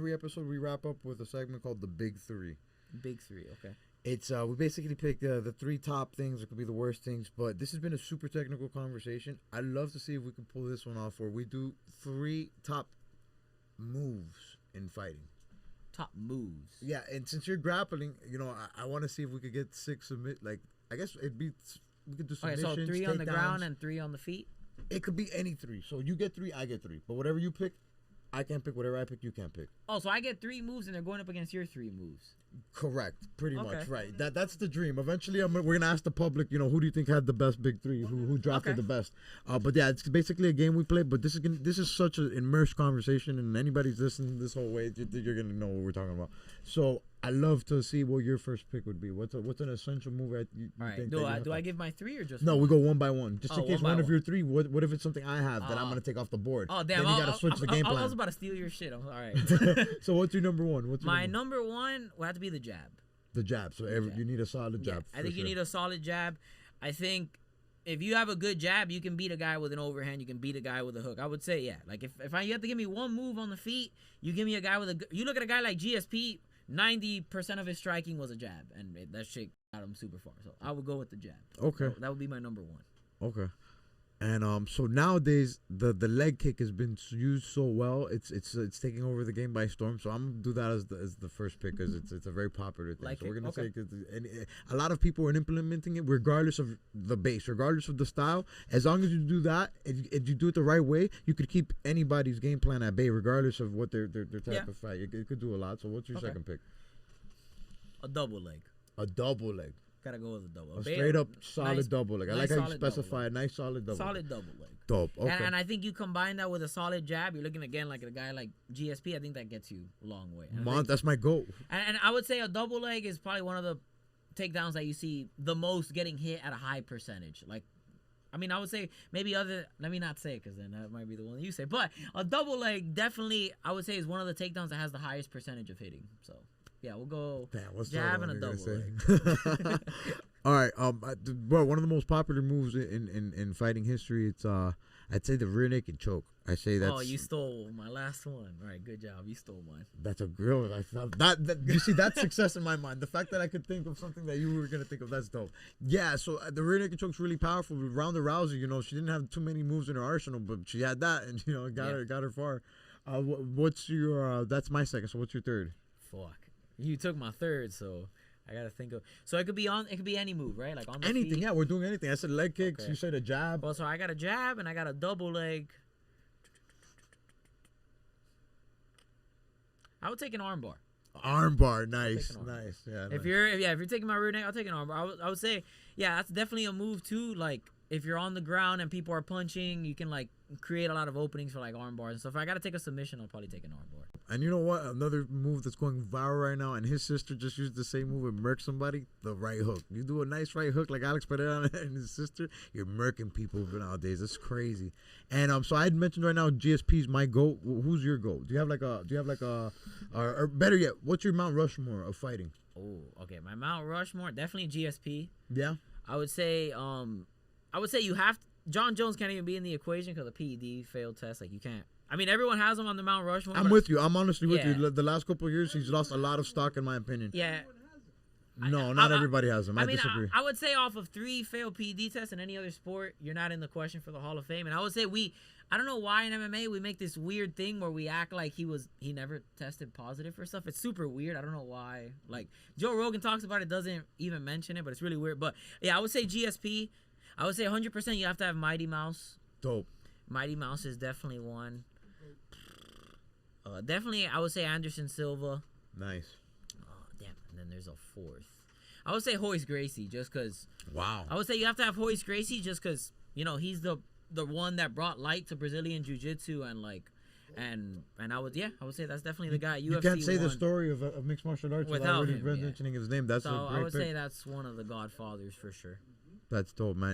Every episode we wrap up with a segment called the Big Three. Big Three, okay. It's we basically pick the three top things. It could be the worst things, but this has been a super technical conversation. I'd love to see if we can pull this one off, where we do 3 top moves in fighting. Top moves. Yeah, and since you're grappling, I want to see if we could get 6 submit. Like, I guess it'd be we could do submissions. Okay, so 3 on the takedowns. ground and 3 on the feet. It could be any 3. So you get 3, I get 3. But whatever you pick, I can't pick. Whatever I pick, you can't pick. Oh, so I get 3 moves and they're going up against your 3 moves. Correct, pretty Okay. much, right. That's the dream. Eventually, we're gonna ask the public, who do you think had the best Big Three? Who drafted the best? But yeah, it's basically a game we play. But this is such an immersed conversation, and anybody's listening this whole way, you're gonna know what we're talking about. So I love to see what your first pick would be. What's an essential move you All right. think? Do I give my 3 or just no? one? We go one by one, just in case one of one. your 3. What if it's something I have that I'm gonna take off the board? Oh damn! Then you gotta switch the game plan. I was about to steal your shit. All right. So what's your number 1? My number 1 would have to be the jab. The jab. So you need a solid jab. I think you need a solid jab. I think if you have a good jab, you can beat a guy with an overhand. You can beat a guy with a hook. I would say, yeah. Like if you have to give me one move on the feet, you give me a guy with you look at a guy like GSP. 90% of his striking was a jab, and that shit got him super far. So I would go with the jab. Okay. So that would be my number 1. Okay. And so nowadays the leg kick has been used so well, it's taking over the game by storm. So I'm gonna do that as the first pick, because it's a very popular thing. So we're gonna say, and a lot of people are implementing it regardless of the base, regardless of the style. As long as you do that, if you do it the right way, you could keep anybody's game plan at bay, regardless of what their type of fight. It could do a lot. So what's your second pick? A double leg. A double leg. Gotta go with a double. A straight up solid double leg. I like how you solid specify a nice solid double. Solid double leg. Dope. Okay. And I think you combine that with a solid jab. You're looking again like a guy like GSP. I think that gets you a long way. That's my goal. And I would say a double leg is probably one of the takedowns that you see the most getting hit at a high percentage. Like, I mean, I would say maybe let me not say it, because then that might be the one you say. But a double leg definitely, I would say, is one of the takedowns that has the highest percentage of hitting. So yeah, we'll go jab and a double leg. All right, bro, one of the most popular moves in fighting history. It's I'd say the rear naked choke. I say that's. Oh, you stole my last one. All right, good job. You stole mine. That's a grill. That you see, that's success in my mind. The fact that I could think of something that you were gonna think of, that's dope. Yeah, so the rear naked choke's really powerful. Ronda Rousey, she didn't have too many moves in her arsenal, but she had that, and got her far. What's your? That's my second. So what's your third? Fuck, you took my third, so. I gotta think of. So it could be any move, right? Like on the anything. feet. Yeah, we're doing anything. I said leg kicks. Okay. You said a jab. Well, so I got a jab and I got a double leg. I would take an armbar. Armbar, nice. Yeah. If you're taking my rear neck, I'll take an armbar. I would say, yeah, that's definitely a move too. Like if you're on the ground and people are punching, you can like create a lot of openings for like arm bars and stuff. If I gotta take a submission, I'll probably take an arm bar. And you know what? Another move that's going viral right now, and his sister just used the same move and murked somebody, the right hook. You do a nice right hook like Alex Pereira and his sister, you're murking people nowadays. It's crazy. And so I had mentioned right now GSP's my GOAT. Who's your GOAT? Do you have like a or better yet, what's your Mount Rushmore of fighting? Oh, okay. My Mount Rushmore, definitely GSP. Yeah. I would say you have to, John Jones can't even be in the equation because the PED failed test. Like you can't. I mean, everyone has him on the Mount Rushmore. I'm with you. I'm honestly with you. The last couple of years, he's lost a lot of stock, in my opinion. Yeah. No, not everybody has him. I disagree. I would say off of 3 failed PED tests in any other sport, you're not in the question for the Hall of Fame. And I would say I don't know why in MMA we make this weird thing where we act like he never tested positive for stuff. It's super weird. I don't know why. Like Joe Rogan talks about it, doesn't even mention it, but it's really weird. But yeah, I would say GSP. I would say 100% you have to have Mighty Mouse. Dope. Mighty Mouse is definitely one. Definitely, I would say Anderson Silva. Nice. Oh, damn. And then there's a fourth. I would say Hoist Gracie, just because. Wow. I would say you have to have Hoist Gracie just because, he's the one that brought light to Brazilian Jiu-Jitsu and I would say that's definitely the guy. UFC you can't say won the story of mixed martial arts without already mentioning his name. That's so a great I would pick. say that's one of the godfathers for sure. That's dope, man.